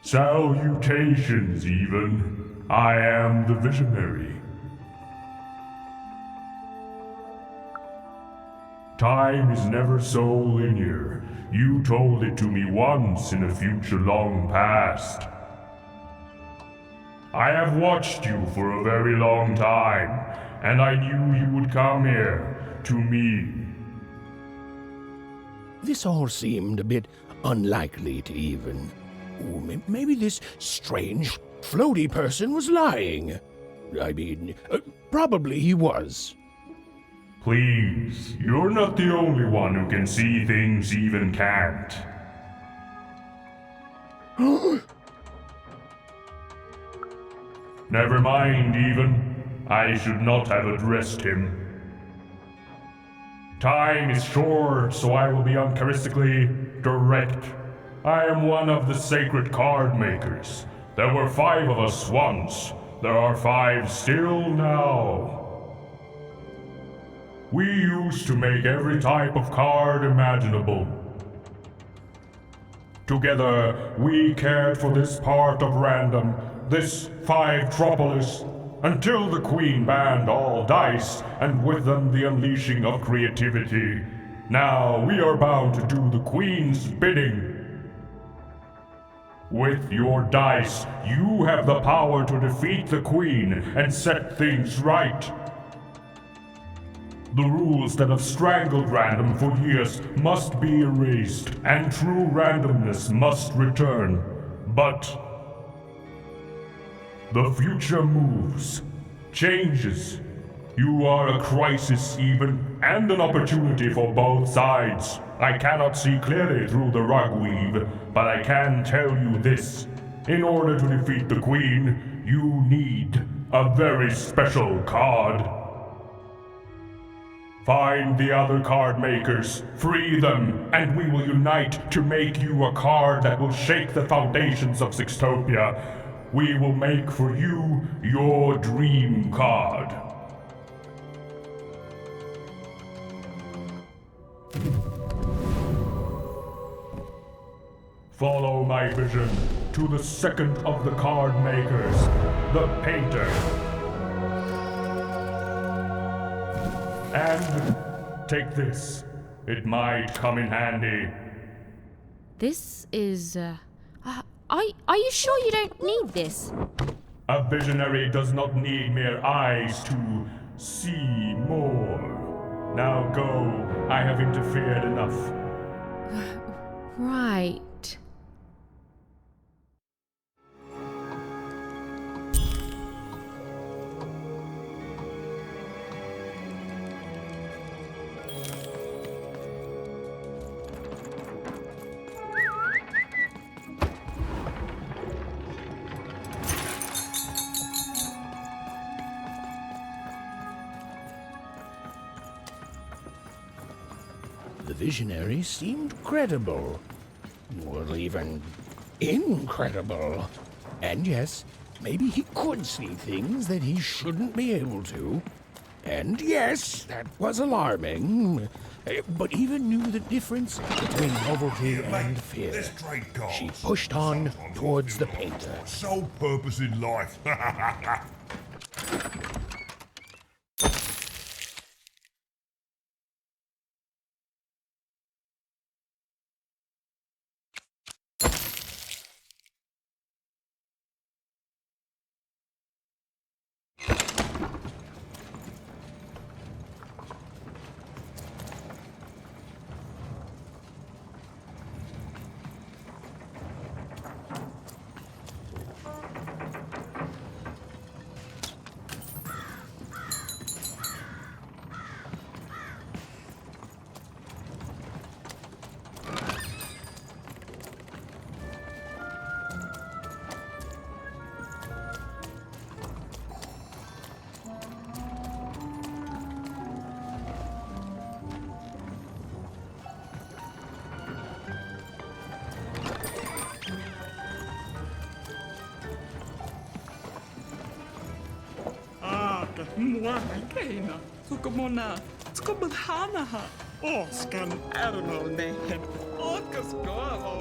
Salutations, even. I am the Visionary. Time is never so linear. You told it to me once in a future long past. I have watched you for a very long time, and I knew you would come here, to me. This all seemed a bit unlikely to even. Ooh, maybe this strange, floaty person was lying. I mean, probably he was. Please, you're not the only one who can see things even can't. Never mind, even. I should not have addressed him. Time is short, so I will be uncharacteristically direct. I am one of the sacred card makers. There were 5 of us once. There are 5 still now. We used to make every type of card imaginable. Together, we cared for this part of random, this 5-tropolis, until the Queen banned all dice, and with them the unleashing of creativity. Now we are bound to do the Queen's bidding. With your dice, you have the power to defeat the Queen and set things right. The rules that have strangled random for years must be erased, and true randomness must return. But the future moves, changes. You are a crisis even, and an opportunity for both sides. I cannot see clearly through the rug weave, but I can tell you this. In order to defeat the Queen, you need a very special card. Find the other card makers, free them, and we will unite to make you a card that will shake the foundations of Sixtopia. We will make for you your dream card. Follow my vision to the second of the card makers, the painter. And take this. It might come in handy. This is, Are you sure you don't need this? A visionary does not need mere eyes to see more. Now go. I have interfered enough. Right. The visionary seemed credible. Or even incredible. And yes, maybe he could see things that he shouldn't be able to. And yes, that was alarming. But even knew the difference between novelty and fear. She pushed on towards the painter. Sole purpose in life. Keina, sukumuna, skumulhanaha, Oskan Ermal Nehem, Orcas Goro.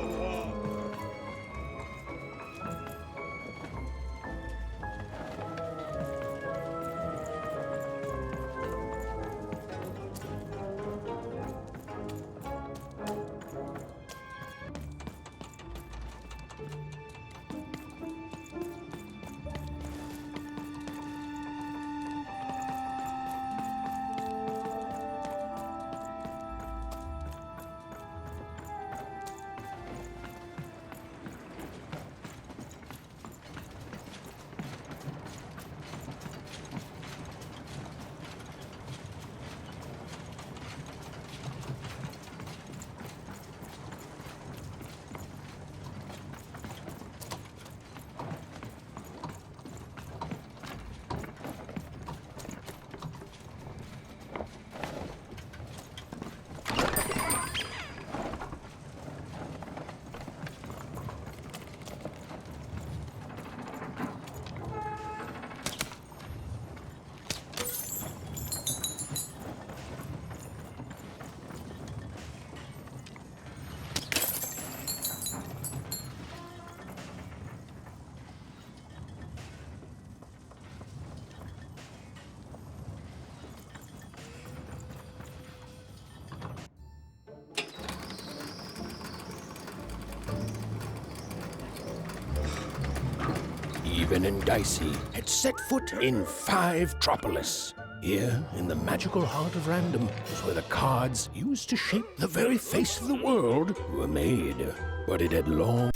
Even and Dicey had set foot in Five-Tropolis. Here, in the magical heart of random, was where the cards used to shape the very face of the world were made. But it had long...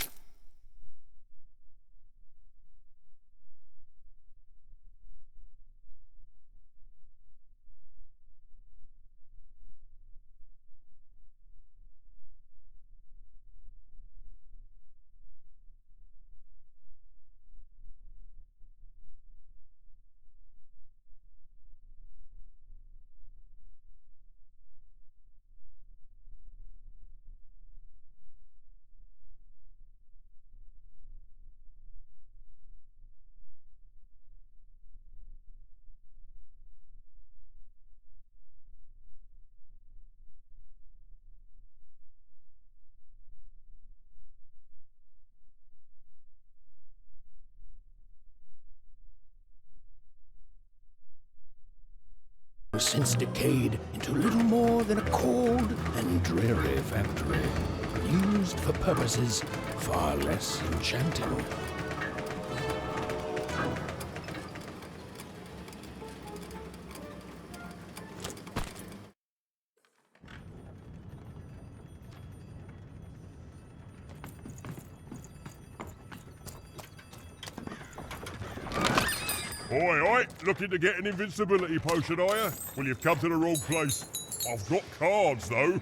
since decayed into little more than a cold and dreary factory, used for purposes far less enchanting. Oi, oi, looking to get an invincibility potion, are you? Well, you've come to the wrong place. I've got cards, though.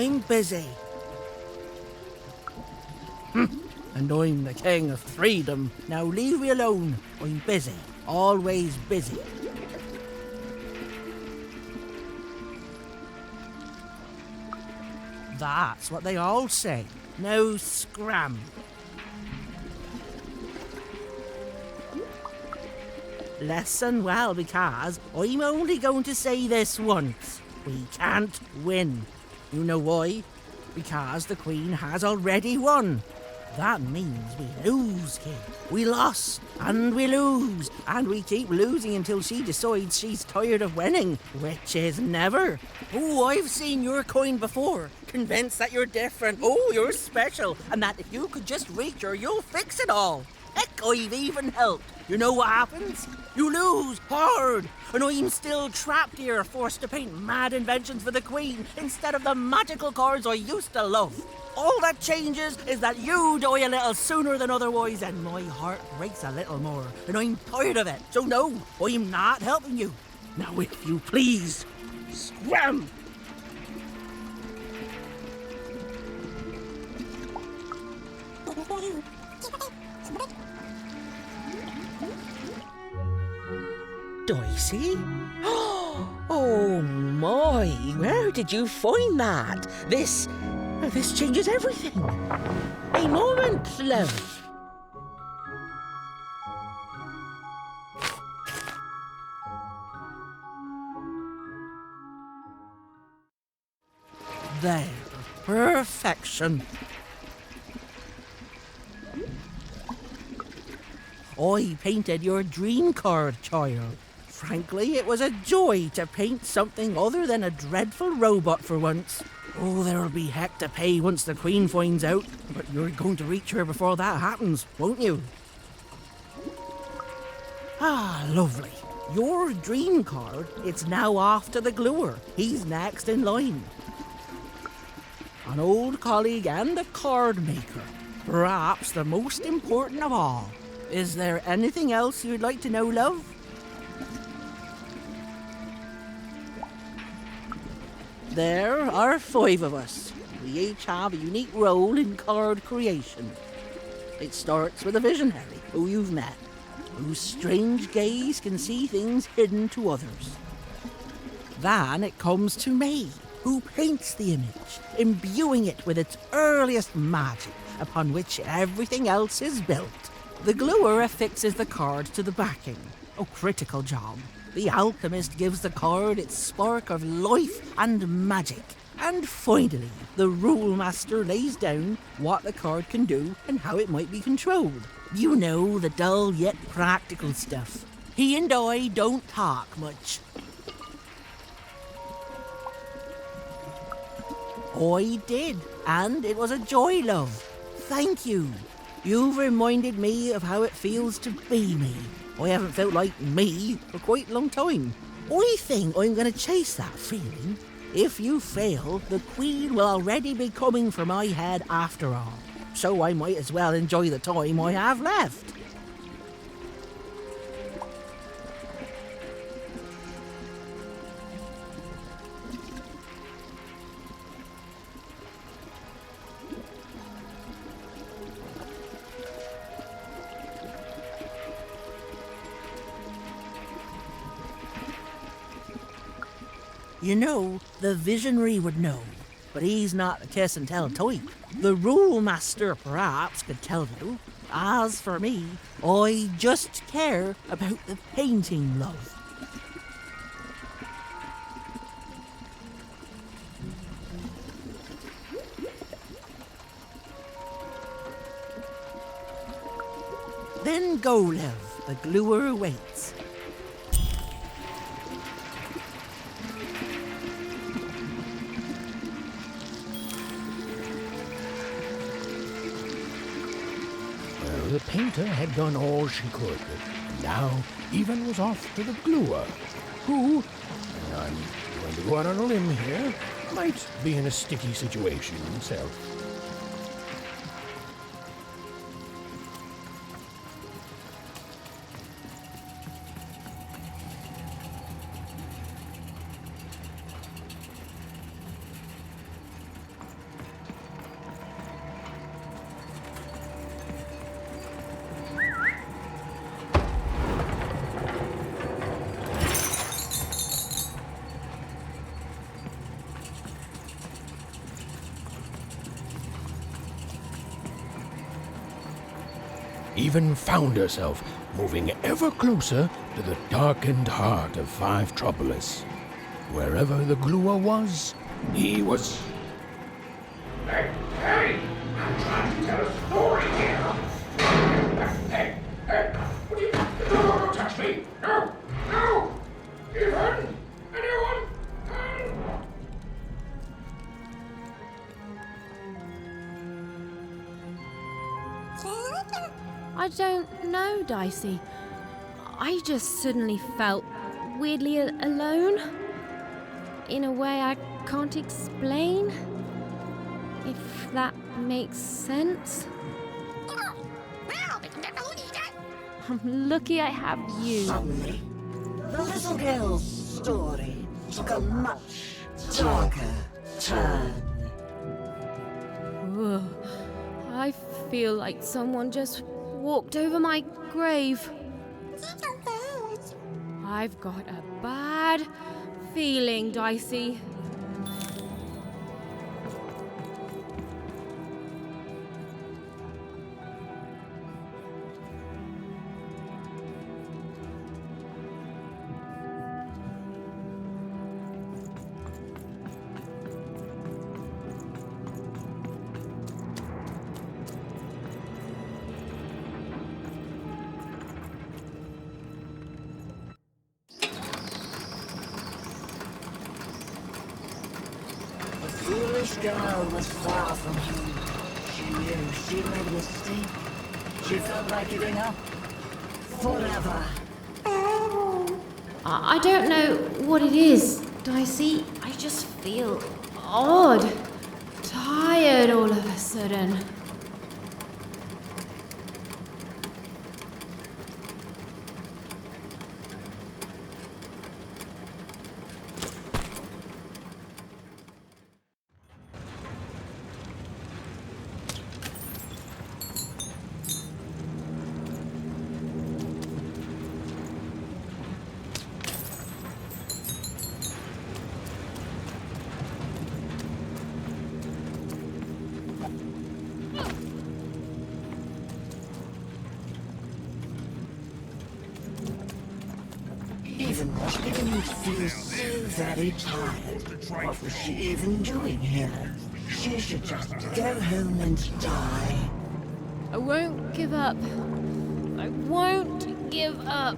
I'm busy. And I'm the king of freedom. Now leave me alone. I'm busy. Always busy. That's what they all say. Now scram. Listen well, because I'm only going to say this once. We can't win. You know why? Because the Queen has already won. That means we lose, kid. We lost, and we lose, and we keep losing until she decides she's tired of winning, which is never. Oh, I've seen your coin before, convinced that you're different, oh, you're special, and that if you could just reach her, you'll fix it all. Heck, I've even helped. You know what happens? You lose hard, and I'm still trapped here, forced to paint mad inventions for the Queen instead of the magical cards I used to love. All that changes is that you die a little sooner than otherwise, and my heart breaks a little more, and I'm tired of it. So no, I'm not helping you. Now, if you please, scram! Dicey? Oh my, where did you find that? This changes everything. A moment, love. There, perfection. I painted your dream card, child. Frankly, it was a joy to paint something other than a dreadful robot for once. Oh, there'll be heck to pay once the Queen finds out, but you're going to reach her before that happens, won't you? Ah, lovely. Your dream card, it's now off to the gluer. He's next in line. An old colleague and a card maker. Perhaps the most important of all. Is there anything else you'd like to know, love? There are 5 of us. We each have a unique role in card creation. It starts with a visionary who you've met, whose strange gaze can see things hidden to others. Then it comes to me, who paints the image, imbuing it with its earliest magic, upon which everything else is built. The gluer affixes the card to the backing. A critical job. The alchemist gives the card its spark of life and magic. And finally, the rule master lays down what the card can do and how it might be controlled. You know, the dull yet practical stuff. He and I don't talk much. I did, and it was a joy, love. Thank you. You've reminded me of how it feels to be me. I haven't felt like me for quite a long time. I think I'm going to chase that feeling. If you fail, the Queen will already be coming for my head after all. So I might as well enjoy the time I have left. You know, the visionary would know, but he's not the kiss and tell type. The rule master perhaps could tell you. As for me, I just care about the painting, love. Then go, love. The gluer waits. The painter had done all she could. Now, even was off to the gluer, who, I'm going to go out on a limb here, might be in a sticky situation himself. even found herself moving ever closer to the darkened heart of Five Troublous. Wherever the gluer was, he was. Hey! I'm trying to tell a story here! Hey! What are you... Don't touch me! No! No! Even! Anyone? I don't know, Dicey. I just suddenly felt weirdly alone. In a way I can't explain. If that makes sense. I'm lucky I have you. Suddenly, the little girl's story took a much darker turn. Ugh. I feel like someone just walked over my grave. I've got a bad feeling, Dicey. The foolish girl was far from home. She knew she made a mistake. She felt like giving up. Forever. I don't know what it is, Dicey. I just feel odd. Tired all of a sudden. Even was beginning to feel so very tired. What was she even doing here? She should just go home and die. I won't give up. I won't give up.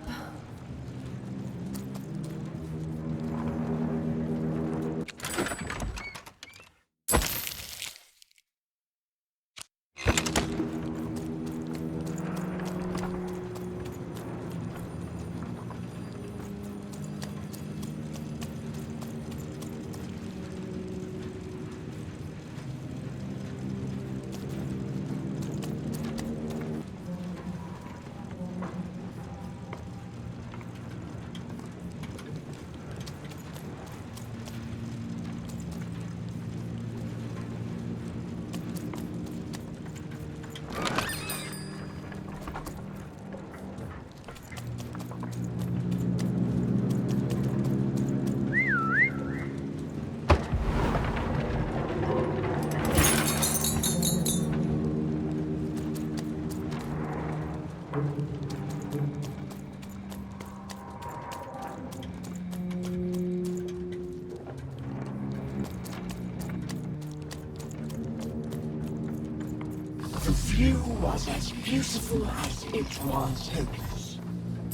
The view was as beautiful as it was hopeless.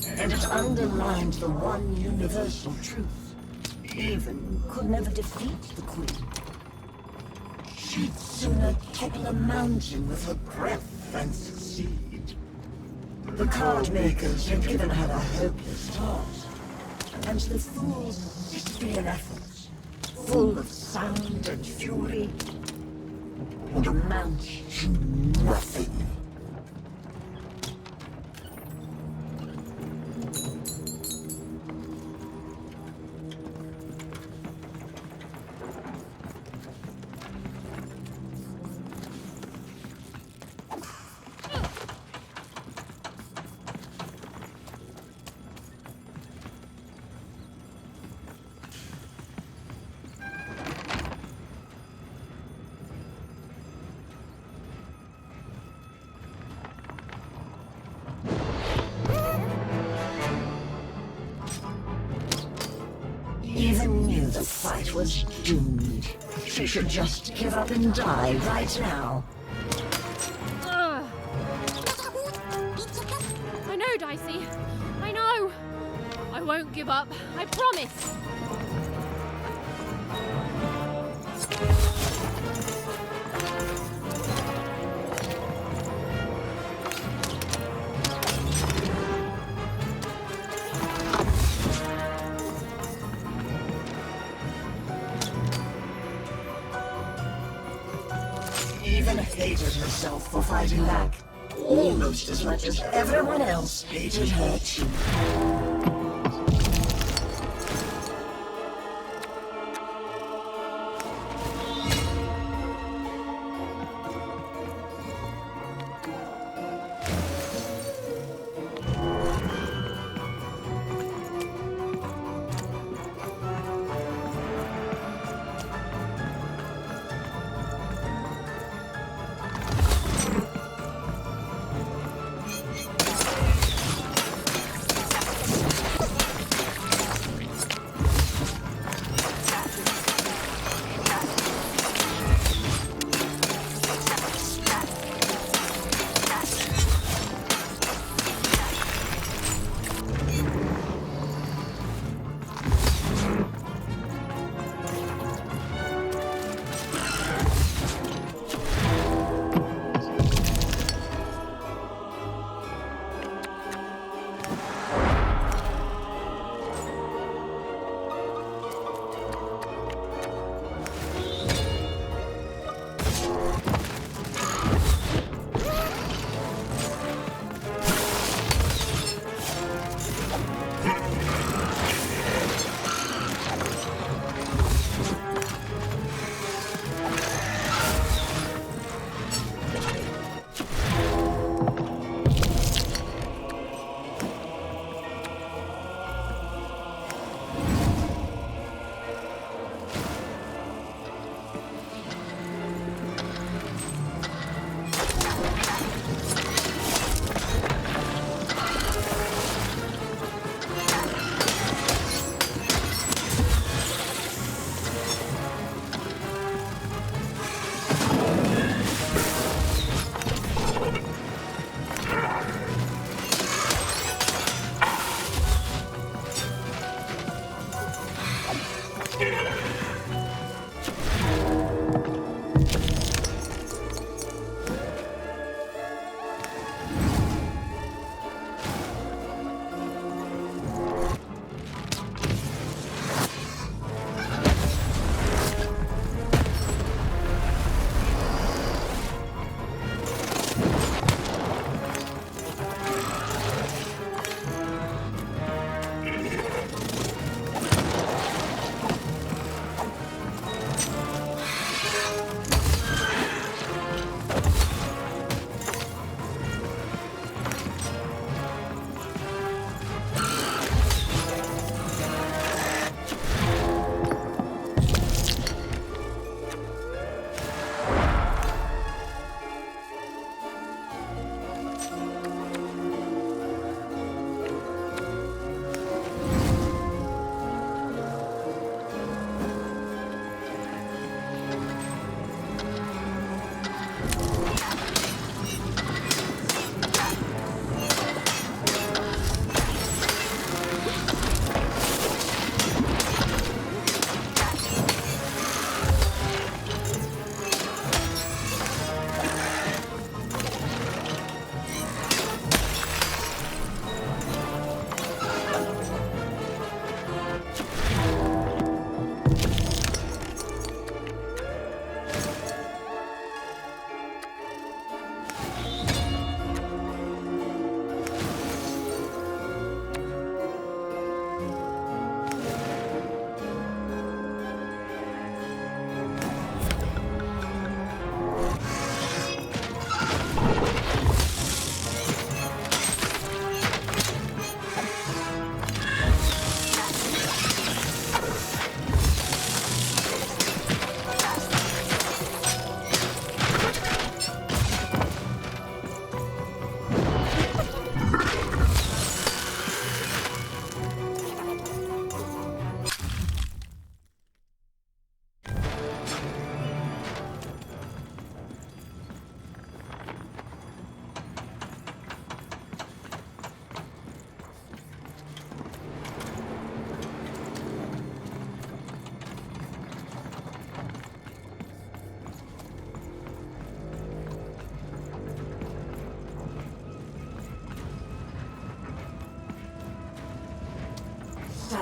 And it underlined the one universal truth. Even could never defeat the Queen. She'd sooner topple a mountain with her breath than succeed. The card makers had given her a hopeless task. And the fool's Sisyphean efforts, full of sound and fury, would amount to nothing. knew the fight was doomed. She should just give up and die right now. Ugh. I know, Dicey. I know. I won't give up. I promise. Even hated herself for fighting back. Almost as much as everyone else hated her too.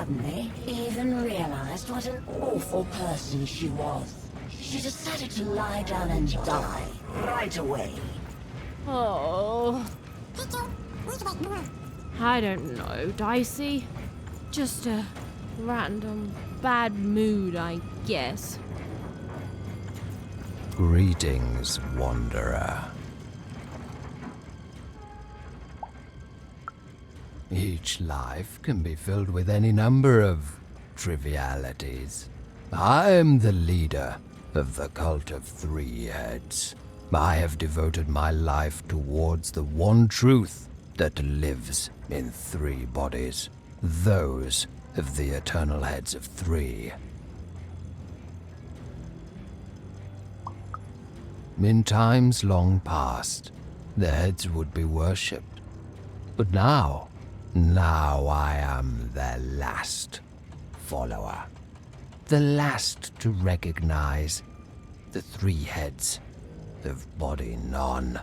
suddenly, Even realized what an awful person she was. She decided to lie down and die right away. Oh, I don't know, Dicey. Just a random bad mood, I guess. Greetings, Wanderer. Each life can be filled with any number of trivialities. I am the leader of the cult of Three Heads. I have devoted my life towards the one truth that lives in three bodies, those of the eternal heads of three. In times long past, the heads would be worshipped, but now I am their last follower. The last to recognize the three heads of body none.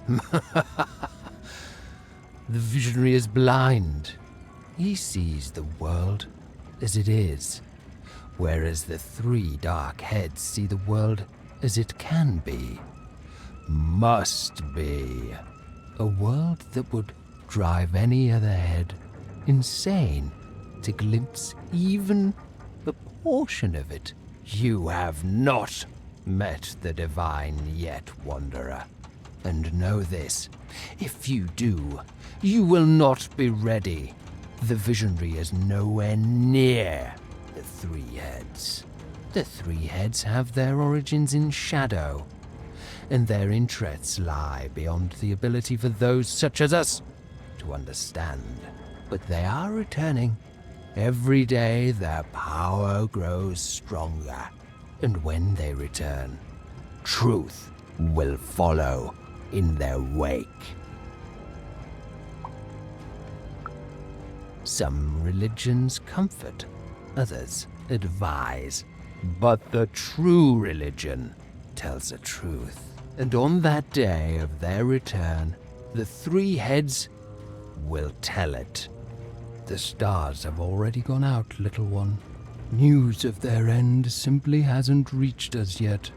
The visionary is blind. He sees the world as it is, whereas the three dark heads see the world as it can be. Must be. A world that would drive any other head insane to glimpse even a portion of it. You have not met the divine yet, Wanderer. And know this, if you do, you will not be ready. The visionary is nowhere near the three heads. The three heads have their origins in shadow, and their interests lie beyond the ability for those such as us to understand. But they are returning. Every day their power grows stronger, and when they return, truth will follow in their wake. Some religions comfort, others advise, but the true religion tells the truth. And on that day of their return, the three heads will tell it. The stars have already gone out, little one. News of their end simply hasn't reached us yet,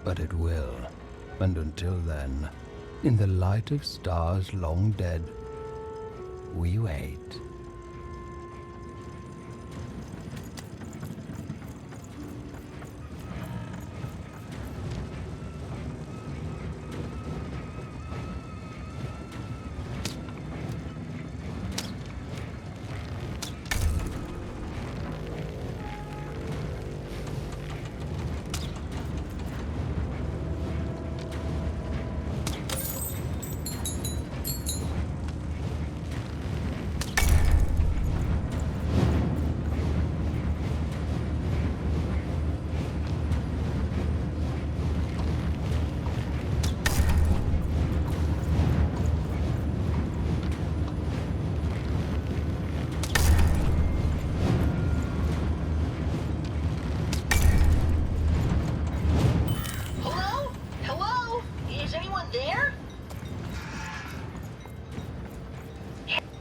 but it will. And until then, in the light of stars long dead, we wait.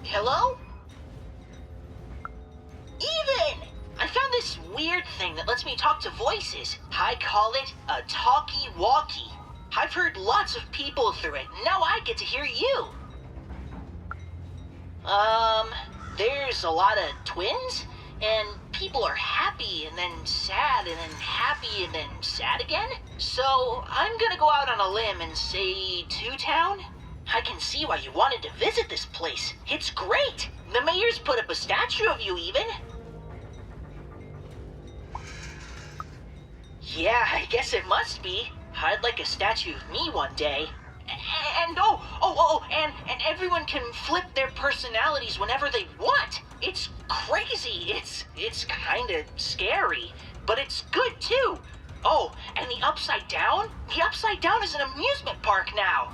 Hello? Even! I found this weird thing that lets me talk to voices. I call it a talkie-walkie. I've heard lots of people through it. Now I get to hear you. There's a lot of twins, and people are happy and then sad and then happy and then sad again. So I'm gonna go out on a limb and say Two Town? I can see why you wanted to visit this place. It's great. The mayor's put up a statue of you even. Yeah, I guess it must be. I'd like a statue of me one day. And and everyone can flip their personalities whenever they want. It's crazy. It's kind of scary, but it's good too. Oh, and the Upside Down? The Upside Down is an amusement park now.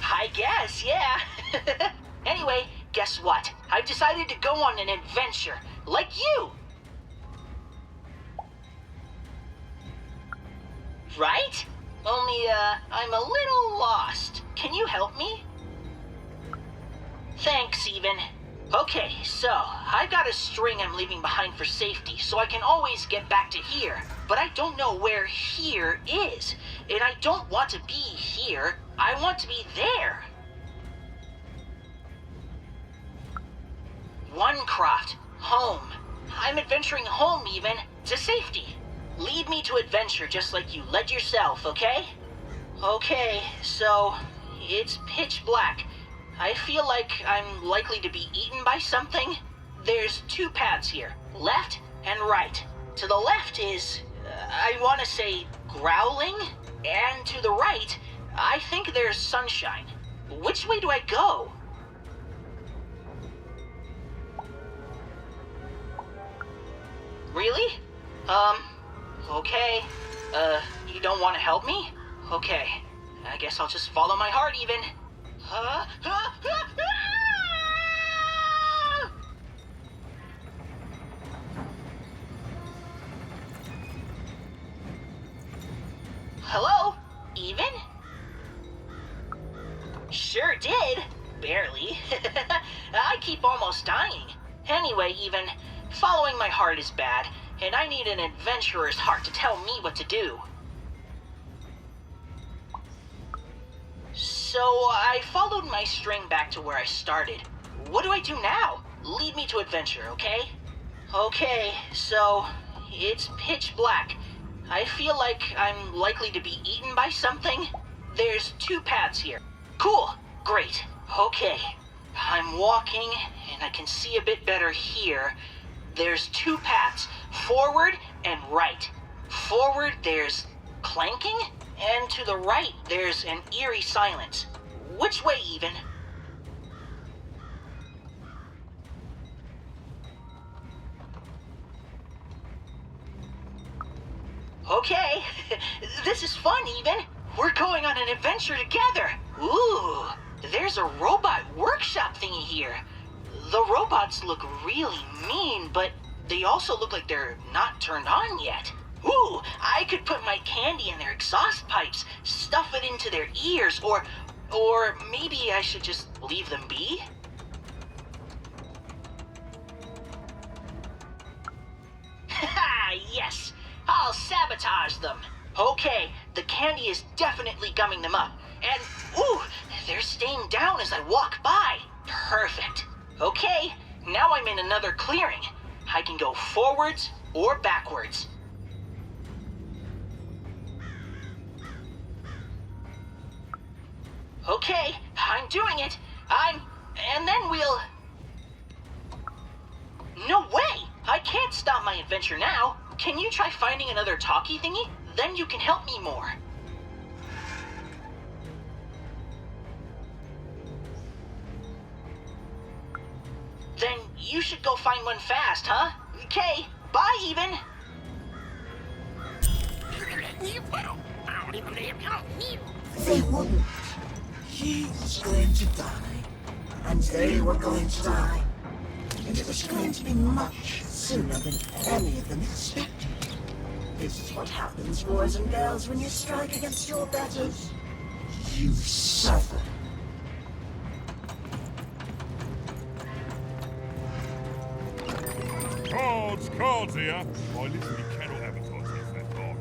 I guess, yeah. Anyway, guess what? I've decided to go on an adventure, like you. Right? Only, I'm a little lost. Can you help me? Thanks, even. Okay, so, I've got a string I'm leaving behind for safety, so I can always get back to here. But I don't know where here is. And I don't want to be here. I want to be there. Onecroft. Home. I'm adventuring home, even. To safety. Lead me to adventure just like you led yourself, okay? Okay, so... it's pitch black. I feel like I'm likely to be eaten by something. There's two paths here, left and right. To the left is, I want to say, growling. And to the right, I think there's sunshine. Which way do I go? Really? Okay. You don't want to help me? Okay. I guess I'll just follow my heart even. Hello? Even? Sure did. Barely. I keep almost dying. Anyway, even, following my heart is bad, and I need an adventurer's heart to tell me what to do. So, I followed my string back to where I started. What do I do now? Lead me to adventure, okay? Okay, so, it's pitch black. I feel like I'm likely to be eaten by something. There's two paths here. Cool, great, okay. I'm walking, and I can see a bit better here. There's two paths, forward and right. Forward, there's clanking, and to the right, there's an eerie silence. Which way, even? Okay, this is fun, even. We're going on an adventure together. Ooh, there's a robot workshop thingy here. The robots look really mean, but they also look like they're not turned on yet. Ooh, I could put my candy in their exhaust pipes, stuff it into their ears, or maybe I should just leave them be? Haha, yes! I'll sabotage them! Okay, the candy is definitely gumming them up. And, ooh, they're staying down as I walk by. Perfect. Okay, now I'm in another clearing. I can go forwards or backwards. Okay, I'm doing it. And then we'll... No way! I can't stop my adventure now. Can you try finding another talkie thingy? Then you can help me more. Then you should go find one fast, huh? Okay, bye, even. They wouldn't. He was going to die, and they were going to die. And it was going to be much sooner than any of them expected. This is what happens, boys and girls, when you strike against your betters. You suffer. Cards here. I literally cannot advertise this that card.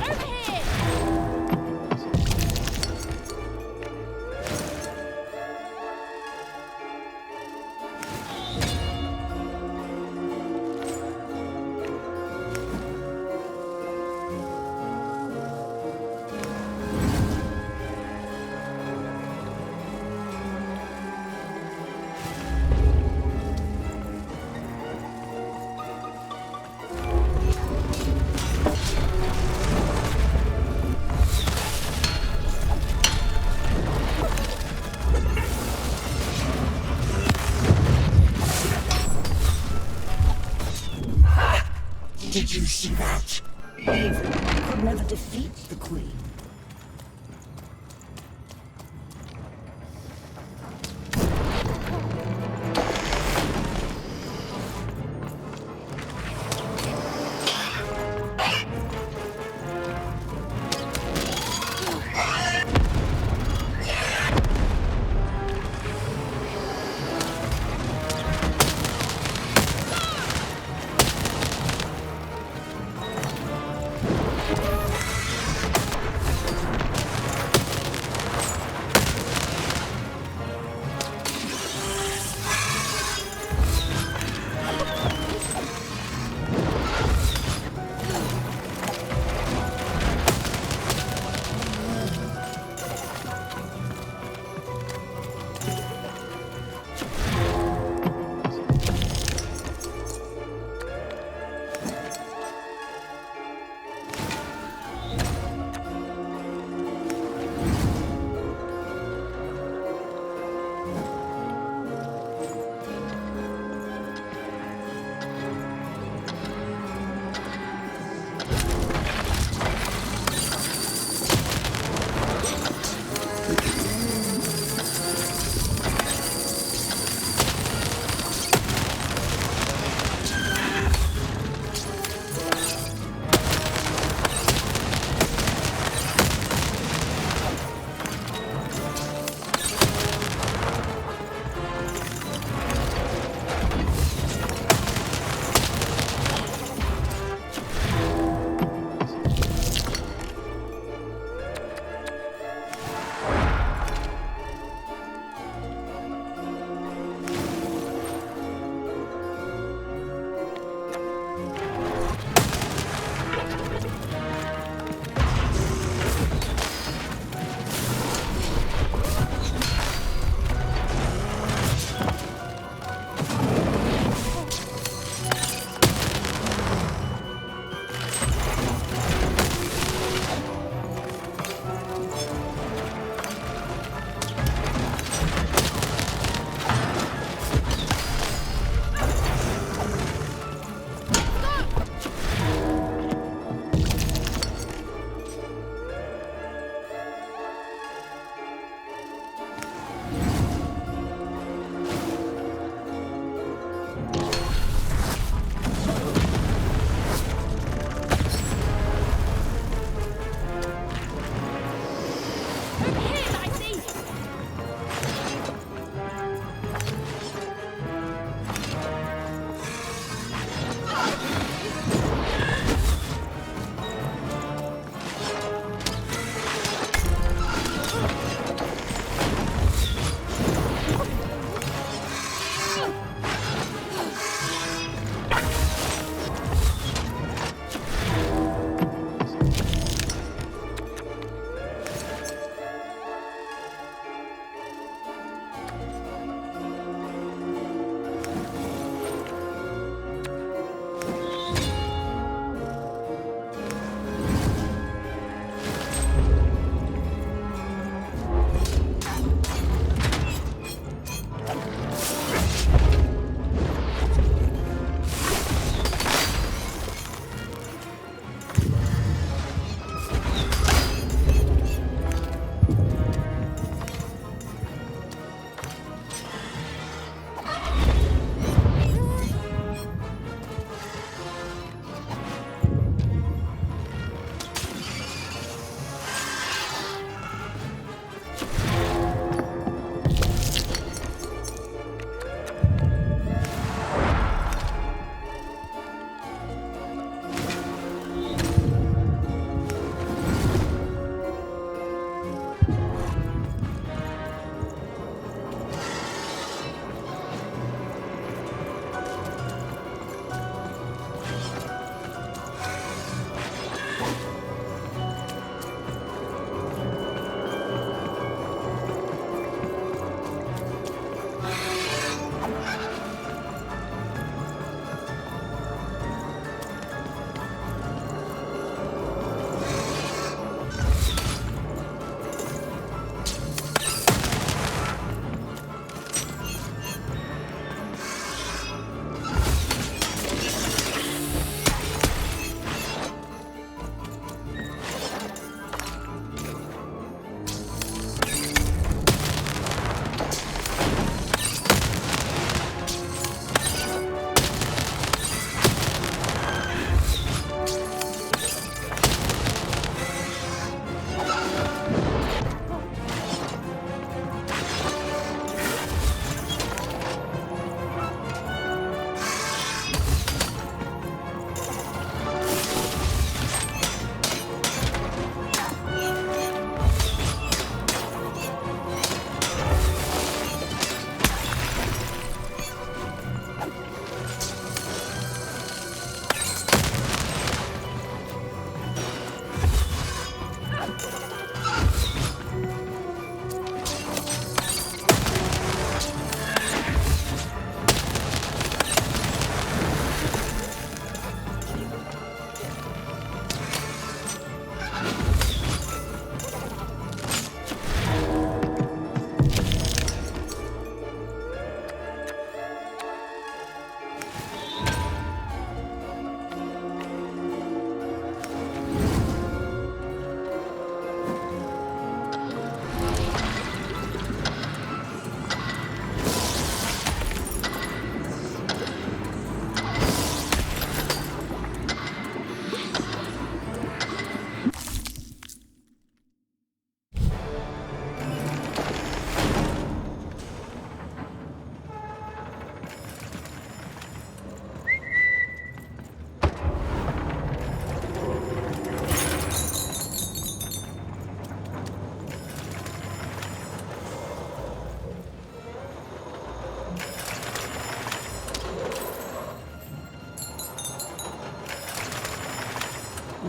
Over here! Did you see that? Even could never defeat the Queen.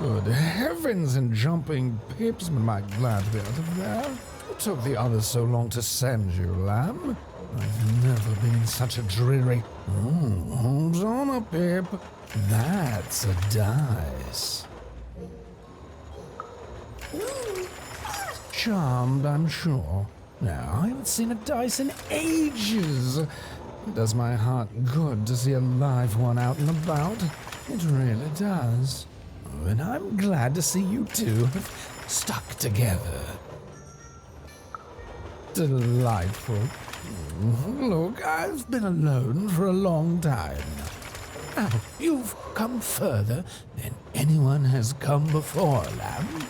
Good heavens and jumping pips, am I glad to be out of there. What took the others so long to send you, lamb? I've never been such a dreary... Oh, hold on a pip. That's a dice. Charmed, I'm sure. Now, I haven't seen a dice in ages. It does my heart good to see a live one out and about. It really does. Oh, and I'm glad to see you two have stuck together. Delightful. Look, I've been alone for a long time. Now, you've come further than anyone has come before, lamb.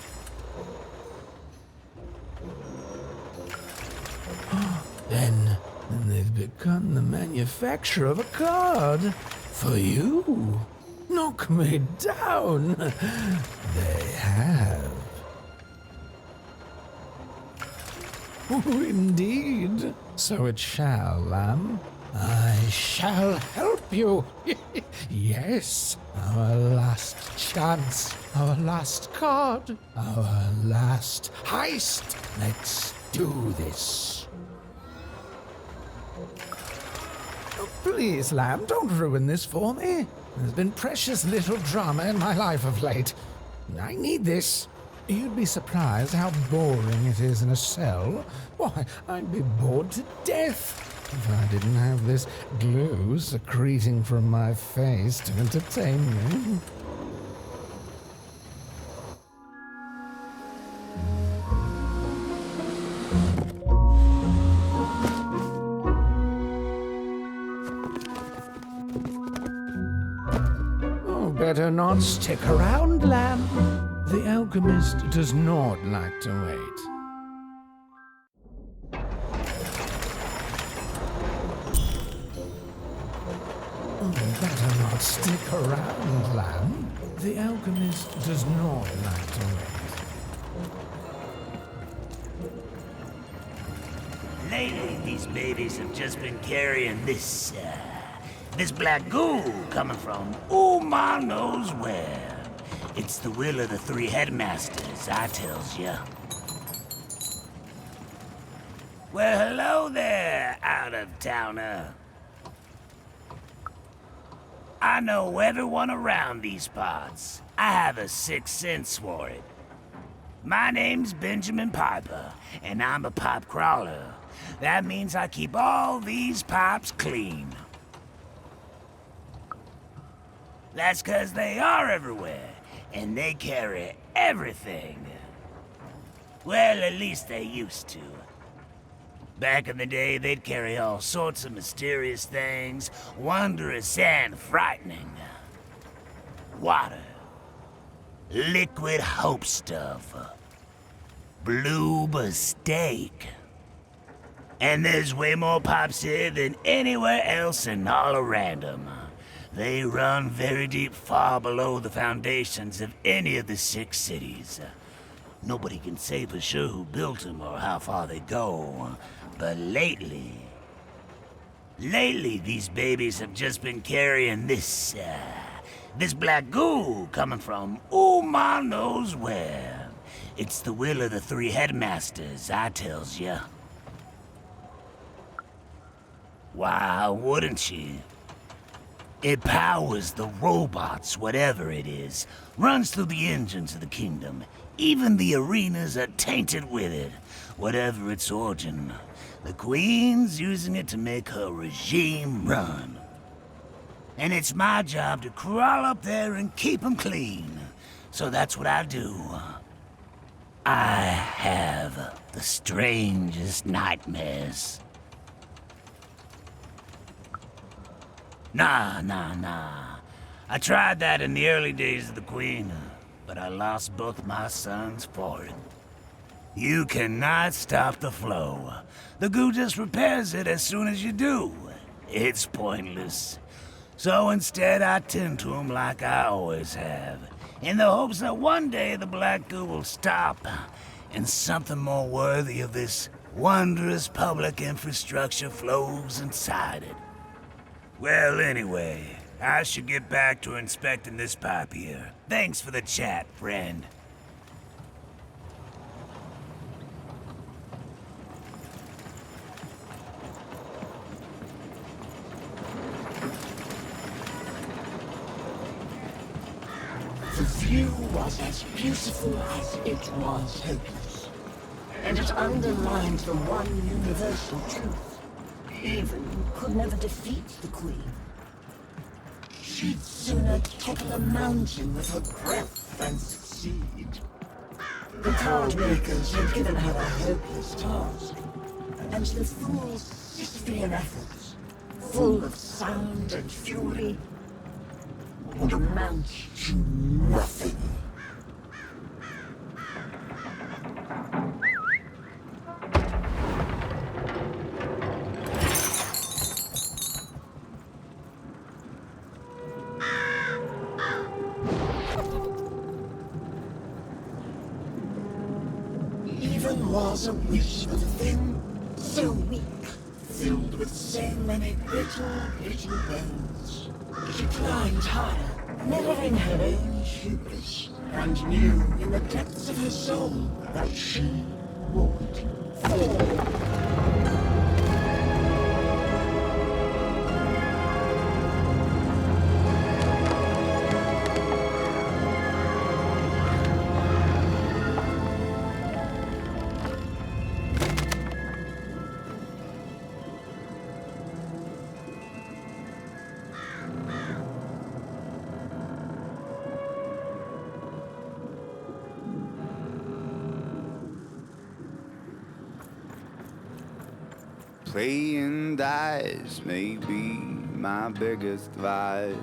Then they've begun the manufacture of a card for you. Knock me down. They have. Oh, indeed. So it shall, lamb. I shall help you. Yes, our last chance, our last card, our last heist. Let's do this. Oh, please, lamb, don't ruin this for me. There's been precious little drama in my life of late. I need this. You'd be surprised how boring it is in a cell. Why, I'd be bored to death if I didn't have this glue secreting from my face to entertain me. Better not stick around, lamb. The alchemist does not like to wait. Better not stick around, lamb. The alchemist does not like to wait. Lately, these babies have just been carrying this black goo coming from who ma knows where. It's the will of the three headmasters, I tells ya. Well, hello there, out-of-towner. I know everyone around these parts. I have a sixth sense for it. My name's Benjamin Piper, and I'm a pipe crawler. That means I keep all these pipes clean. That's 'cause they are everywhere, and they carry everything. Well, at least they used to. Back in the day, they'd carry all sorts of mysterious things, wondrous and frightening. Water. Liquid hope stuff. Blue steak. And there's way more pipes here than anywhere else in all of Random. They run very deep, far below the foundations of any of the 6 cities. Nobody can say for sure who built them or how far they go. But lately, these babies have just been carrying this black goo coming from who ma knows where. It's the will of the three headmasters, I tells ya. Why wouldn't she? It powers the robots, whatever it is, runs through the engines of the kingdom, Even the arenas are tainted with it, whatever its origin. The Queen's using it to make her regime run. And it's my job to crawl up there and keep 'em clean. So that's what I do. I have the strangest nightmares. Nah. I tried that in the early days of the Queen, but I lost both my sons for it. You cannot stop the flow. The goo just repairs it as soon as you do. It's pointless. So instead I tend to them like I always have, in the hopes that one day the black goo will stop, and something more worthy of this wondrous public infrastructure flows inside it. Well, anyway, I should get back to inspecting this pipe here. Thanks for the chat, friend. The view was as beautiful as it was hopeless, and it underlined the one universal truth. Even could never defeat the Queen. She'd sooner topple a mountain with her breath than succeed. The card makers had given her a hopeless task, and the fool's Sisyphean efforts, full of sound and fury, would amount to nothing. Even was a wish but a thing so weak, filled with so many little bones. She climbed higher, mirroring her own hubris, and knew in the depths of her soul that she would fall. Playing dice may be my biggest vice.